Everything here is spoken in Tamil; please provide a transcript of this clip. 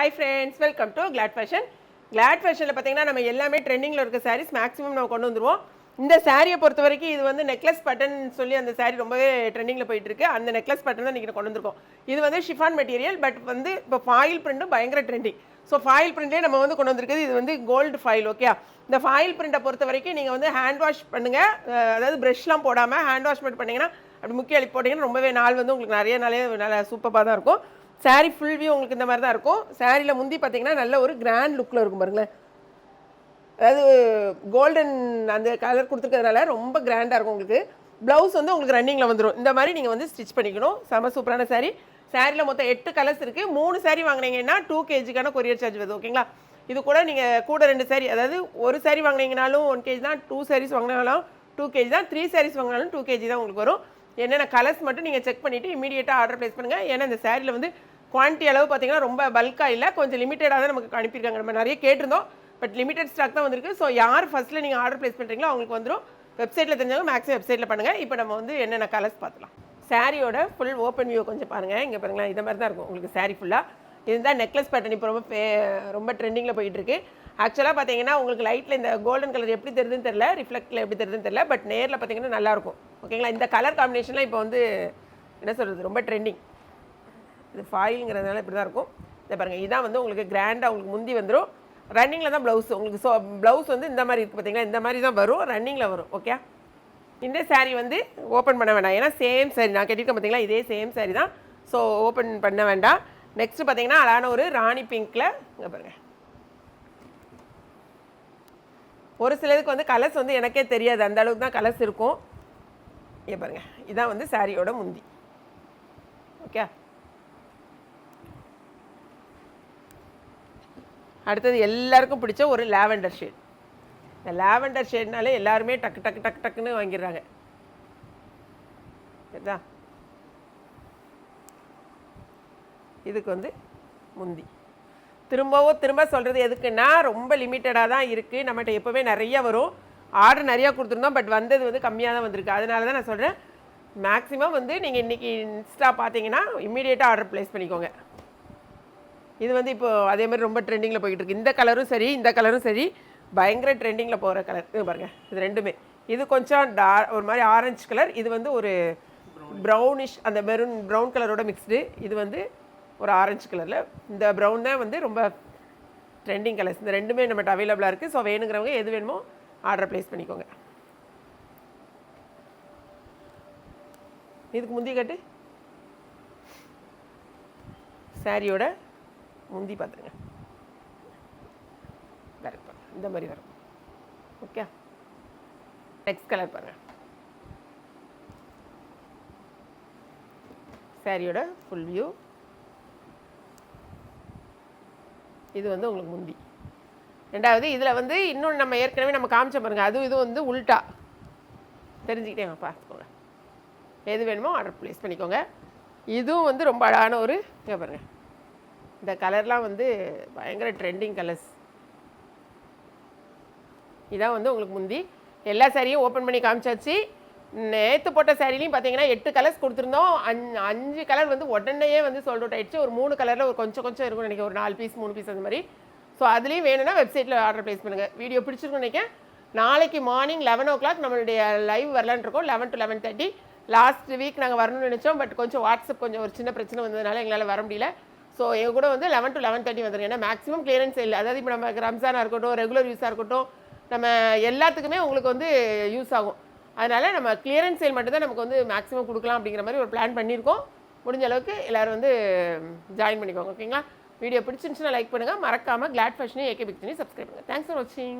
Hi friends, welcome to Glad Fashion. Glad Fashionல பாத்தீங்கன்னா நம்ம எல்லாமே ட்ரெண்டிங்ல இருக்க sarees மேக்ஸिमम நம்ம கொண்டு வந்துருவோம். இந்த சாரியை பொறுத்த வரைக்கும் இது வந்து நெக்லஸ் பட்டன் சொல்லி அந்த சாரி ரொம்பவே ட்ரெண்டிங்ல போயிட்டு இருக்கு. அந்த நெக்லஸ் பட்டன் தான் இன்னைக்கு கொண்டு வந்திருக்கோம். இது வந்து ஷிஃபான் மெட்டீரியல் பட் வந்து இப்போ ஃபாயில் பிரிண்ட்டும் பயங்கர ட்ரெண்டிங். ஸோ ஃபாயில் பிரிண்ட்லேயே நம்ம வந்து கொண்டு வந்திருக்குது. இது வந்து கோல்டு ஃபாயில். ஓகே, இந்த ஃபாயில் பிரிண்ட்டை பொறுத்த வரைக்கும் நீங்கள் வந்து ஹேண்ட் வாஷ் பண்ணுங்க, அதாவது ப்ரஷ்லாம் போடாமல் ஹேண்ட் வாஷ் மட்டும் பண்ணிங்கன்னா அப்படி முக்கிய அள்ளி போட்டிங்கன்னா ரொம்பவே நாள் வந்து உங்களுக்கு நிறைய நாளே நல்லா சூப்பராக தான் இருக்கும். சாரீ ஃபுல் வியூ உங்களுக்கு இந்த மாதிரி தான் இருக்கும். சாரியில் முந்தி பார்த்தீங்கன்னா நல்ல ஒரு கிராண்ட் லுக்கில் இருக்கும் பாருங்களேன். அதாவது கோல்டன் அந்த கலர் கொடுத்துருக்கிறதுனால ரொம்ப கிராண்டாக இருக்கும் உங்களுக்கு. ப்ளவுஸ் வந்து உங்களுக்கு ரன்னிங்கில் வந்துடும். இந்த மாதிரி நீங்கள் வந்து ஸ்டிச் பண்ணிக்கணும். செம சூப்பரான சாரீ. சாரியில் மொத்தம் 8 கலர்ஸ் இருக்குது. 3 சாரீ வாங்கினீங்கன்னா 2 kgக்கான கொரியர் சார்ஜ் வருது. ஓகேங்களா, இது கூட நீங்கள் கூட 2 சாரீ, அதாவது ஒரு சாரீ வாங்கினீங்கனாலும் 1 kg தான், 2 sarees வாங்கினாலும் 2 kg தான், 3 sarees வாங்கினாலும் 2 kg தான் உங்களுக்கு வரும். என்னென்ன கலர்ஸ் மட்டும் நீங்கள் செக் பண்ணிவிட்டு இமீடியட்டாக ஆர்டர் ப்ளேஸ் பண்ணுங்கள். ஏன்னா இந்த சாரியில் வந்து குவான்டிட்டி அளவு பார்த்தீங்கன்னா ரொம்ப பல்காக இல்லை, கொஞ்சம் லிமிட்டடாக தான் நமக்கு அனுப்பியிருக்காங்க. நம்ம நிறைய கேட்டிருந்தோம், பட் லிமிடெட் ஸ்டாக் தான் வந்திருக்கு. ஸோ யார் ஃபஸ்ட்டில் நீங்கள் ஆர்டர் ப்ளேஸ் பண்ணுறீங்களோ அவங்களுக்கு வந்துடும். வெப்சைட்டில் தெரிஞ்சவங்க மேக்ஸிமம் வெப்சைட்டில் பண்ணுங்கள். இப்போ நம்ம வந்து என்னென்ன கலர்ஸ் பார்த்துலாம். சாரியோட ஃபுல் ஓப்பன் வியூ கொஞ்சம் பாருங்கள். இங்கே பாருங்களேன், இந்த மாதிரி தான் இருக்கும் உங்களுக்கு சாரி ஃபுல்லாக. இதுதான் நெக்லஸ் பேட்டர்ன் இப்போ ரொம்ப ட்ரெண்டிங்கில் போயிட்டுருக்கு. ஆக்சுவலாக பார்த்தீங்கன்னா உங்களுக்கு லைட்டில் இந்த கோல்டன் கலர் எப்படி தெரியுதுன்னு தெரியல, ரிஃப்ளெக்டில் எப்படி தெரியுதுன்னு தெரியல, பட் நேரில் பார்த்தீங்கன்னா நல்லாயிருக்கும். ஓகேங்களா, இந்த கலர் காம்பினேஷன்லாம் இப்போ வந்து என்ன சொல்கிறது ரொம்ப ட்ரெண்டிங். இது ஃபாயிலுங்கிறதுனால இப்படி தான் இருக்கும். இதை பாருங்கள், இதான் வந்து உங்களுக்கு கிராண்டாக உங்களுக்கு முந்தி வந்துடும். ரன்னிங்கில் தான் ப்ளவுஸ் உங்களுக்கு. ஸோ ப்ளவுஸ் வந்து இந்த மாதிரி இருக்குது பார்த்தீங்களா, இந்த மாதிரி தான் வரும், ரன்னிங்கில் வரும். ஓகே, இந்த சாரீ வந்து ஓப்பன் பண்ண வேண்டாம், ஏன்னா சேம் சாரீ நான் கட்டியிருக்கேன் பார்த்தீங்களா, இதே சேம் சாரீ தான். ஸோ ஓப்பன் பண்ண வேண்டாம். நெக்ஸ்ட்டு பார்த்தீங்கன்னா அழகான ஒரு ராணி பிங்க்கில், இங்கே பாருங்கள். ஒரு சிலருக்கு வந்து கலர்ஸ் வந்து எனக்கே தெரியாது, அந்த அளவுக்கு தான் கலர்ஸ் இருக்கும். இங்கே பாருங்கள், இதான் வந்து சாரியோட முந்தி. ஓகே, அடுத்தது எல்லாருக்கும் பிடிச்ச ஒரு லாவெண்டர் ஷேட். இந்த லாவெண்டர் ஷேட்னாலே எல்லாருமே டக்கு டக்கு டக்கு டக்குன்னு வாங்கிடுறாங்க. சரிதா, இதுக்கு வந்து முந்தி. திரும்ப சொல்கிறது எதுக்குன்னா ரொம்ப லிமிட்டடாக தான் இருக்குது. நம்மகிட்ட எப்போவுமே நிறைய வரும், ஆர்டர் நிறையா கொடுத்துருந்தோம், பட் வந்தது வந்து கம்மியாக தான் வந்திருக்கு. அதனால தான் நான் சொல்கிறேன், மேக்ஸிமம் வந்து நீங்கள் இன்றைக்கி இன்ஸ்டா பார்த்தீங்கன்னா இம்மீடியட்டாக ஆர்டர் ப்ளேஸ் பண்ணிக்கோங்க. இது வந்து இப்போது அதே மாதிரி ரொம்ப ட்ரெண்டிங்கில் போய்கிட்டு இருக்குது. இந்த கலரும் சரி, இந்த கலரும் சரி, பயங்கர ட்ரெண்டிங்கில் போகிற கலர். இது பாருங்கள், இது ரெண்டுமே. இது கொஞ்சம் ஒரு மாதிரி ஆரஞ்சு கலர், இது வந்து ஒரு ப்ரௌனிஷ் அந்த ப்ரௌன் கலரோட மிக்ஸ்டு. இது வந்து ஒரு ஆரஞ்சு கலரில். இந்த ப்ரௌன் தான் வந்து ரொம்ப ட்ரெண்டிங் கலர்ஸ். இந்த ரெண்டுமே நம்மகிட்ட அவைலபிளாக இருக்குது. ஸோ வேணுங்கிறவங்க எது வேணுமோ ஆர்டர் ப்ளேஸ் பண்ணிக்கோங்க. இதுக்கு முந்தி கட்டு சாரியோட முந்தி பார்த்துருங்க, இந்த மாதிரி வரும். ஓகே, நெக்ஸ்ட் கலர் பாருங்கள். சாரியோட ஃபுல் வியூ. இது வந்து உங்களுக்கு முந்தி. ரெண்டாவது இதில் வந்து இன்னொன்று நம்ம ஏற்கனவே நம்ம காமிச்ச பாருங்கள், அதுவும் இது வந்து உல்ட்டா. தெரிஞ்சுக்கிட்டே பார்த்துக்கோங்க, எது வேணுமோ ஆர்டர் ப்ளேஸ் பண்ணிக்கோங்க. இதுவும் வந்து ரொம்ப அழகான ஒரு, இங்கே பாருங்கள், இந்த கலர்லாம் வந்து பயங்கர ட்ரெண்டிங் கலர்ஸ். இதான் வந்து உங்களுக்கு முந்தி. எல்லா சாரியும் ஓப்பன் பண்ணி காமிச்சாச்சு. நேற்று போட்ட சாரிலையும் பார்த்தீங்கன்னா 8 கலர்ஸ் கொடுத்துருந்தோம். 5 கலர் வந்து உடனே வந்து சோல்ட் அவுட் ஆகிடுச்சு. ஒரு 3 கலரில் ஒரு கொஞ்சம் இருக்கும்னு நினைக்கிறேன், ஒரு 4 பீஸ் 3 பீஸ் அந்த மாதிரி. ஸோ அதுலேயும் வேணும்னா வெப்சைட்டில் ஆர்டர் ப்ளேஸ் பண்ணுங்கள். வீடியோ பிடிச்சிருக்குன்னு நினைக்கிறேன். நாளைக்கு மார்னிங் 11 o'clock நம்மளுடைய லைவ் வரலான்னு இருக்கோம், 11 to 11:30. லாஸ்ட் வீக் நாங்கள் வரணும்னு நினச்சோம், பட் கொஞ்சம் வாட்ஸ்அப் கொஞ்சம் ஒரு சின்ன பிரச்சனை வந்ததுனால எங்களால் வர முடியல. ஸோ எங்கள் கூட வந்து 11 to 11:30 வந்துருங்க. ஏன்னா மேக்ஸிமம் கிளியரன்ஸ் இல்லை. அதாவது இப்போ நமக்கு ரம்ஜானாக இருக்கட்டும், ரெகுலர் யூஸாக இருக்கட்டும், நம்ம எல்லாத்துக்குமே உங்களுக்கு வந்து யூஸ் ஆகும். அதனால் நம்ம கிளியரன்ஸ் சேல் மட்டும் தான் நமக்கு வந்து மேக்ஸிமம் கொடுக்கலாம் அப்படிங்கிற மாதிரி ஒரு பிளான் பண்ணியிருக்கோம். முடிஞ்ச அளவுக்கு எல்லோரும் வந்து ஜாயின் பண்ணிக்கோங்க. ஓகேங்களா, வீடியோ பிடிச்சிருந்துச்சுன்னா லைக் பண்ணுங்கள். மறக்காமல் கிளாட் ஃபேஷனையும் ஏகே பிக்சனையும் சப்ஸ்கிரைப் பண்ணுங்கள். தேங்க்ஸ் ஃபார் வாட்சிங்.